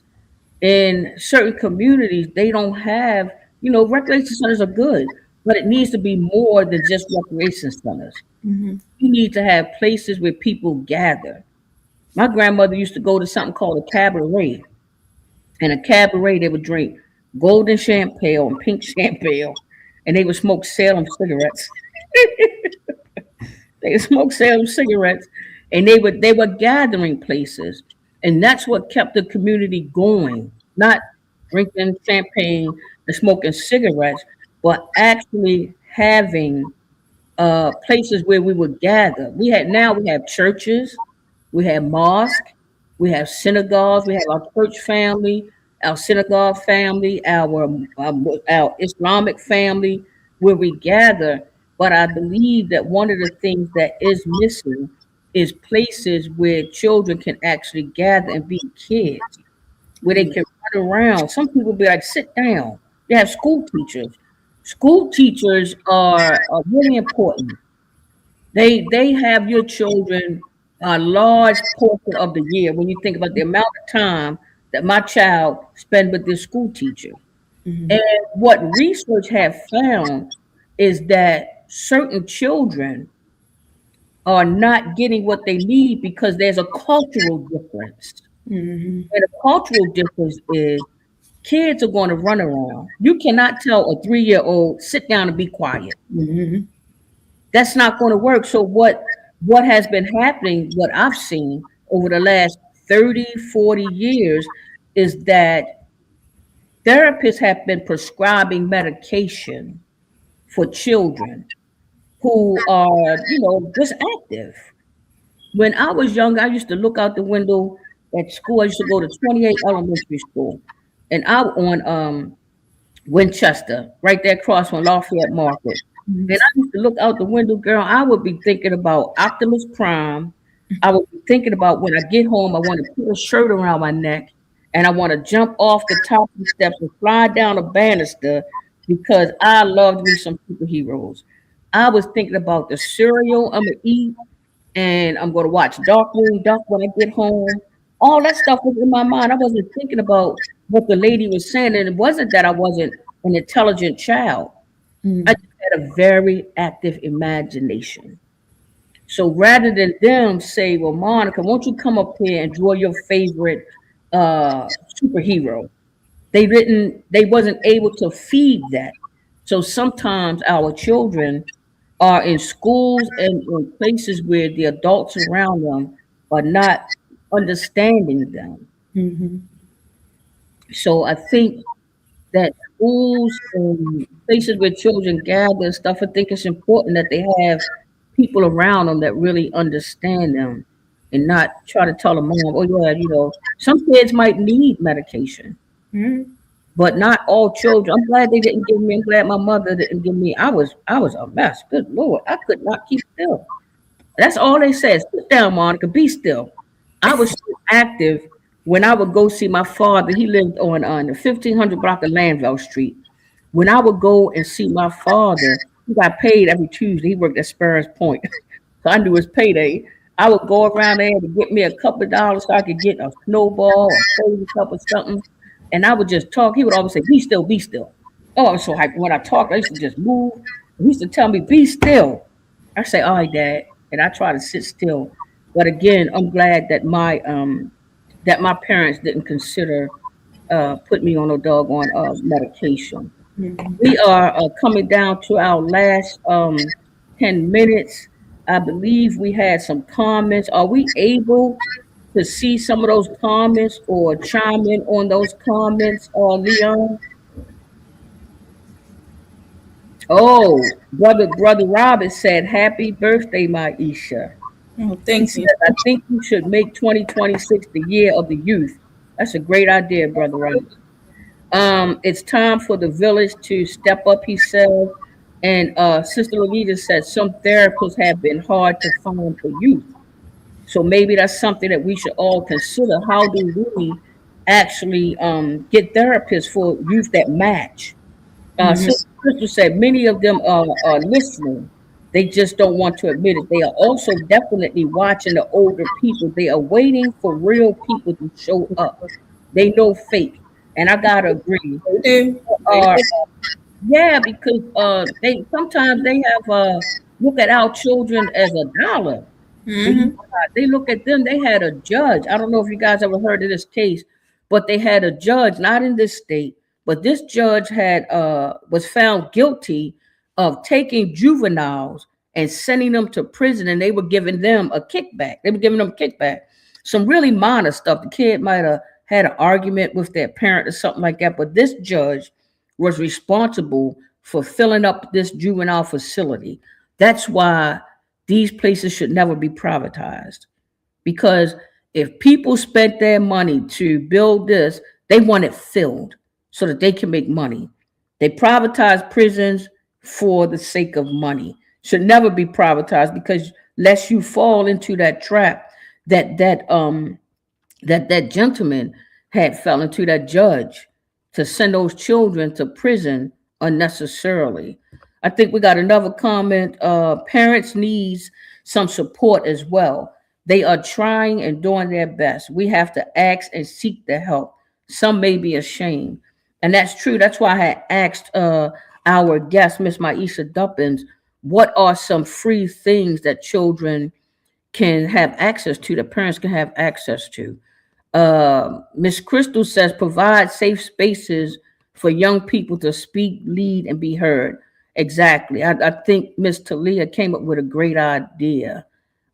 in certain communities, they don't have, recreation centers are good, but it needs to be more than just recreation centers. Mm-hmm. You need to have places where people gather. My grandmother used to go to something called a cabaret. And a cabaret, they would drink golden champagne and pink champagne, and they would smoke Salem cigarettes. They smoked Salem cigarettes, and they were gathering places, and that's what kept the community going. Not drinking champagne and smoking cigarettes, but actually having places where we would gather. We have churches, we have mosques, we have synagogues, we have our church family, our synagogue family, our Islamic family, where we gather. But I believe that one of the things that is missing is places where children can actually gather and be kids, where they Yeah. can run around. Some people be like, sit down. They have school teachers. School teachers are really important. They have your children a large portion of the year when you think about the amount of time that my child spend with their school teacher. Mm-hmm. And what research have found is that certain children are not getting what they need because there's a cultural difference. Mm-hmm. And the cultural difference is kids are going to run around. You cannot tell a 3-year-old sit down and be quiet. Mm-hmm. That's not going to work. So what has been happening, what I've seen over the last 30, 40 years is that therapists have been prescribing medication for children who are, just active. When I was young, I used to look out the window at school. I used to go to 28 elementary school, and I on Winchester, right there across from Lafayette Market. And I used to look out the window, girl. I would be thinking about Optimus Prime. I would be thinking about when I get home, I want to put a shirt around my neck and I want to jump off the top of the steps and fly down a banister because I loved me some superheroes. I was thinking about the cereal I'm going to eat and I'm going to watch Darkwing Duck when I get home. All that stuff was in my mind. I wasn't thinking about what the lady was saying. And it wasn't that I wasn't an intelligent child. I just had a very active imagination. So rather than them say, well, Monica, won't you come up here and draw your favorite superhero? They wasn't able to feed that. So sometimes our children are in schools and in places where the adults around them are not understanding them. Mm-hmm. So I think that schools and places where children gather and stuff, I think it's important that they have people around them that really understand them and not try to tell them, mom, oh yeah, some kids might need medication. Mm-hmm. but not all children. I'm glad they didn't give me. I'm glad my mother didn't give me. I was a mess. Good Lord, I could not keep still. That's all they said. Sit down, Monica. Be still. I was so active when I would go see my father. He lived on the 1500 block of Lanville Street. When I would go and see my father, he got paid every Tuesday. He worked at Sparrows Point. So I knew his payday. I would go around there to get me a couple of dollars so I could get a snowball or crazy cup or something. And I would just talk. He would always say, be still, be still. Oh, I was so hyped. When I talked, I used to just move. He used to tell me, be still. I say, all right, Dad. And I try to sit still. But again, I'm glad that my parents didn't consider put me on a doggone medication. We are coming down to our last 10 minutes. I believe we had some comments. Are we able to see some of those comments or chime in on those comments, Leon? Oh, brother Robert said, "Happy birthday, Maisha." Oh, He thank said, you. "I think you should make 2026 the year of the youth." That's a great idea, brother Robert. It's time for the village to step up, he said. And Sister Lolita said some therapists have been hard to find for youth. So maybe that's something that we should all consider. How do we actually get therapists for youth that match? Hmm. Sister Crystal said many of them are listening. They just don't want to admit it. They are also definitely watching the older people. They are waiting for real people to show up. They know fake. And I gotta agree. They do. They Are do. Yeah, because they sometimes they have look at our children as a dollar. Do you Hmm. they look at them? They had a judge. I don't know if you guys ever heard of this case, but they had a judge, not in this state, but this judge had was found guilty of taking juveniles and sending them to prison, and they were giving them a kickback. They were giving them a kickback. Some really minor stuff. The kid might have had an argument with their parent or something like that, but this judge was responsible for filling up this juvenile facility. That's why these places should never be privatized. Because if people spent their money to build this, they want it filled so that they can make money. They privatize prisons for the sake of money. Should never be privatized because lest you fall into that trap that that gentleman had fell into, that judge, to send those children to prison unnecessarily. I think we got another comment. Parents needs some support as well. They are trying and doing their best. We have to ask and seek the help. Some may be ashamed. And that's true. That's why I had asked our guest, Miss Maisha Duppins, what are some free things that children can have access to, that parents can have access to. Miss Crystal says provide safe spaces for young people to speak, lead, and be heard. Exactly. I think Miss Talia came up with a great idea.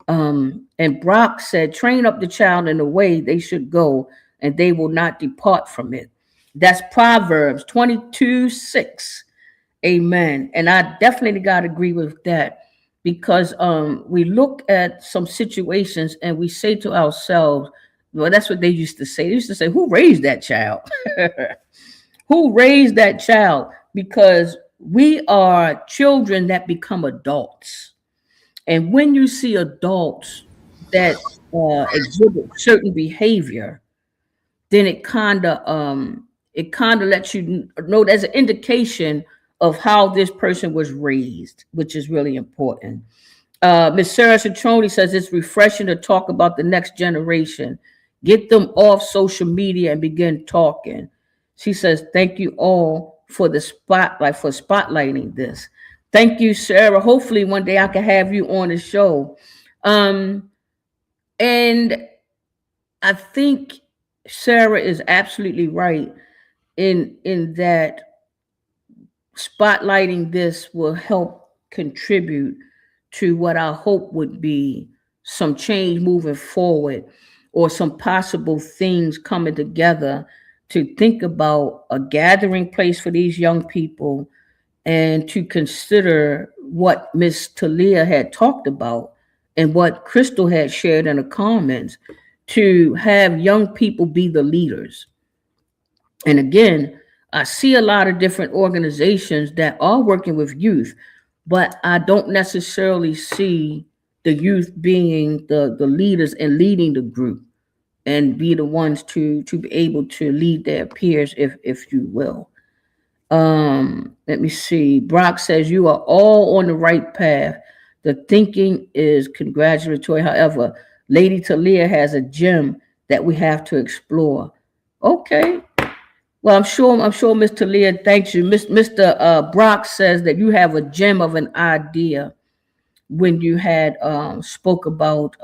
And Brock said, train up the child in the way they should go, and they will not depart from it. That's Proverbs 22:6. Amen. And I definitely got to agree with that because we look at some situations and we say to ourselves, well, that's what they used to say. They used to say, who raised that child? Who raised that child? Because we are children that become adults. And when you see adults that exhibit certain behavior, then it kind of lets you know there's an indication of how this person was raised, which is really important. Miss Sarah Citroni says it's refreshing to talk about the next generation. Get them off social media and begin talking. She says, thank you all for the spotlight, for spotlighting this. Thank you, Sarah. Hopefully one day I can have you on the show. And I think Sarah is absolutely right in that spotlighting this will help contribute to what I hope would be some change moving forward, or some possible things coming together to think about a gathering place for these young people, and to consider what Miss Talia had talked about and what Crystal had shared in the comments, to have young people be the leaders. And again, I see a lot of different organizations that are working with youth, but I don't necessarily see the youth being the leaders and leading the group and be the ones to be able to lead their peers, if you will. Let me see. Brock says you are all on the right path. The thinking is congratulatory. However, Lady Talia has a gem that we have to explore. Okay. Well, I'm sure Miss Talia thanks you. Mr. Brock says that you have a gem of an idea when you had spoke about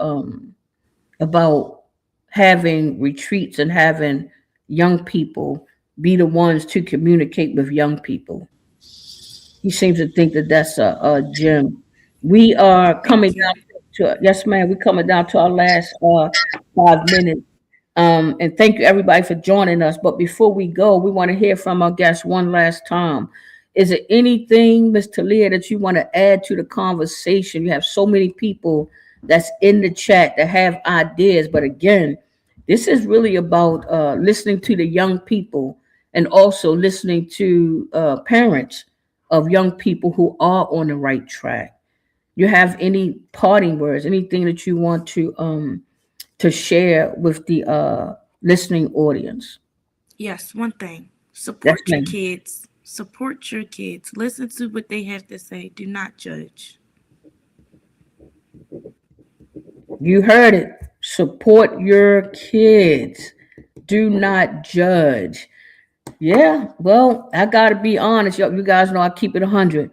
having retreats and having young people be the ones to communicate with young people. He seems to think that that's a gem. We are coming Thank you. down to, yes, ma'am. We're coming down to our last 5 minutes. And thank you everybody for joining us. But before we go, we want to hear from our guests one last time. Is there anything, Ms. Talia, that you want to add to the conversation? You have so many people that's in the chat that have ideas. But again, this is really about listening to the young people and also listening to parents of young people who are on the right track. You have any parting words, anything that you want to share with the listening audience? Yes, one thing. Yes, Support your ma'am. kids. Support your kids. Listen to what they have to say. Do not judge. You heard it. Support your kids. Do not judge. Yeah, well, I gotta be honest. You guys know I keep it 100.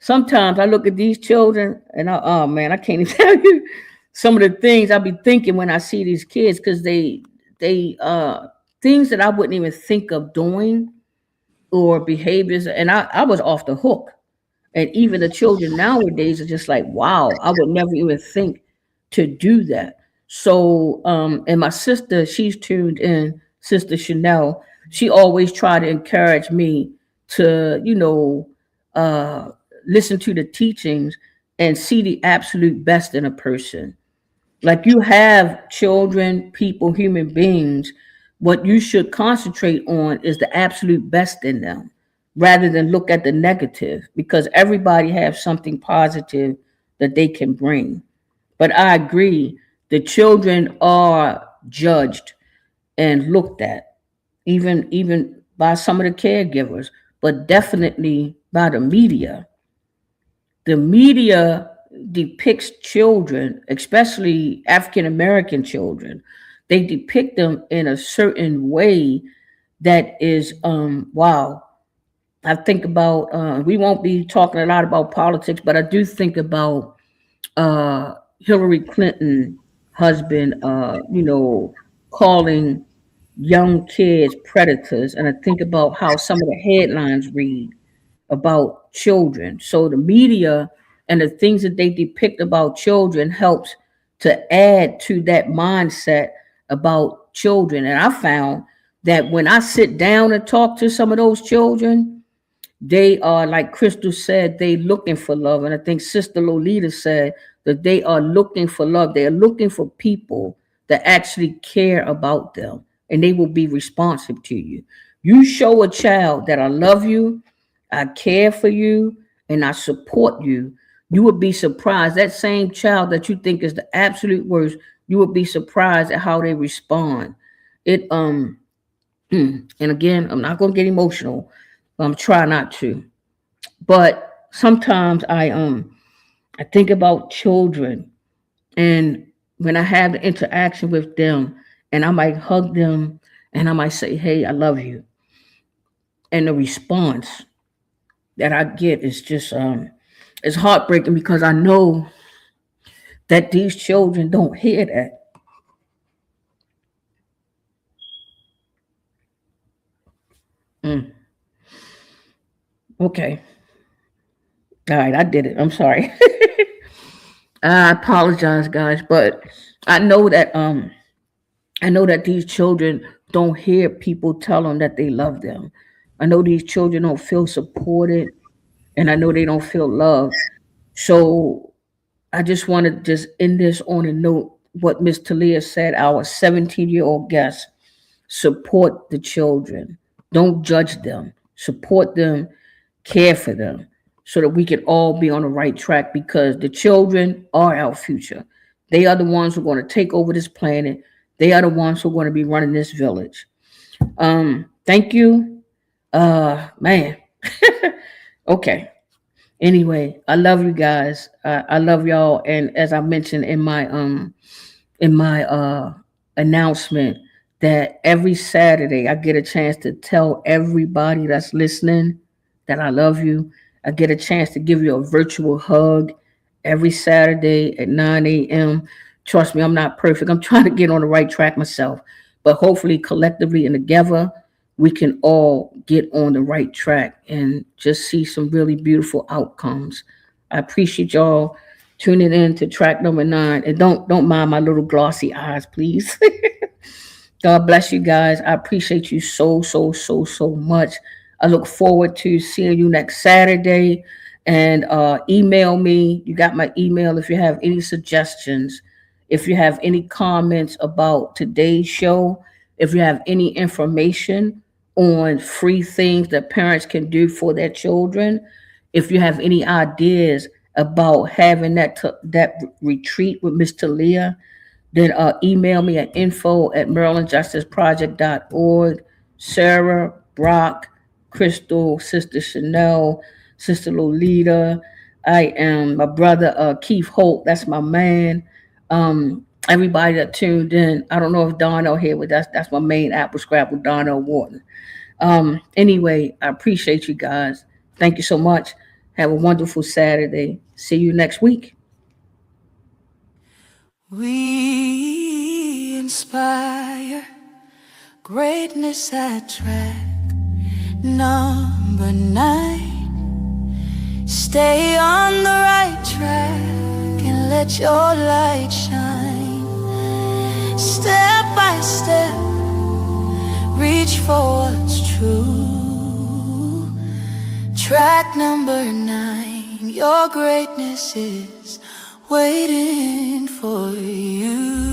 Sometimes I look at these children and oh man, I can't even tell you some of the things I be thinking when I see these kids because they things that I wouldn't even think of doing or behaviors, and I was off the hook. And even the children nowadays are just like, wow, I would never even think to do that. So, and my sister, she's tuned in, Sister Chanel. She always tried to encourage me to, uh, listen to the teachings and see the absolute best in a person. Like you have children, people, human beings. What you should concentrate on is the absolute best in them rather than look at the negative because everybody has something positive that they can bring. But I agree, the children are judged and looked at, even by some of the caregivers, but definitely by the media. The media depicts children, especially African American children. They depict them in a certain way that is wow. I think about we won't be talking a lot about politics, but I do think about Hillary Clinton husband calling young kids predators, and I think about how some of the headlines read about children. So the media and the things that they depict about children helps to add to that mindset about children. And I found that when I sit down and talk to some of those children, they are, like Crystal said, they looking for love. And I think Sister Lolita said that they are looking for love. They are looking for people that actually care about them and they will be responsive to you. You show a child that I love you, I care for you, and I support you, you would be surprised. That same child that you think is the absolute worst, you would be surprised at how they respond. It and again, I'm not gonna get emotional. I'm trying not to. But sometimes I think about children and when I have the interaction with them and I might hug them and I might say, hey, I love you. And the response that I get is just it's heartbreaking because I know that these children don't hear that. Mm, okay. All right, I did it. I'm sorry. I apologize, guys, but I know that I know that these children don't hear people tell them that they love them. I know these children don't feel supported, and I know they don't feel loved. So I just want to just end this on a note. What Miss Talia said, our 17-year-old guest, support the children. Don't judge them. Support them, care for them, so that we can all be on the right track, because the children are our future. They are the ones who are going to take over this planet. They are the ones who are going to be running this village. Thank you. Man. Okay. Anyway, I love you guys. I love y'all. And as I mentioned in my announcement, that every Saturday I get a chance to tell everybody that's listening that I love you. I get a chance to give you a virtual hug every Saturday at 9 a.m. Trust me, I'm not perfect. I'm trying to get on the right track myself. But hopefully, collectively and together, we can all get on the right track and just see some really beautiful outcomes. I appreciate y'all tuning in to track number 9. And don't mind my little glossy eyes, please. God bless you guys. I appreciate you so much. I look forward to seeing you next Saturday. And email me. You got my email if you have any suggestions, if you have any comments about today's show, if you have any information on free things that parents can do for their children, if you have any ideas about having that retreat with Miss Talia, then email me at info@marylandjusticeproject.org. Sarah, Brock, Crystal, Sister Chanel, Sister Lolita. I am my brother Keith Holt. That's my man. Everybody that tuned in. I don't know if Darnell here, but that's my main Apple Scrabble, Darnell Wharton. Anyway, I appreciate you guys. Thank you so much. Have a wonderful Saturday. See you next week. We inspire greatness at track number 9. Stay on the right track and let your light shine. Step by step, reach for what's true. Track number 9, your greatness is waiting for you.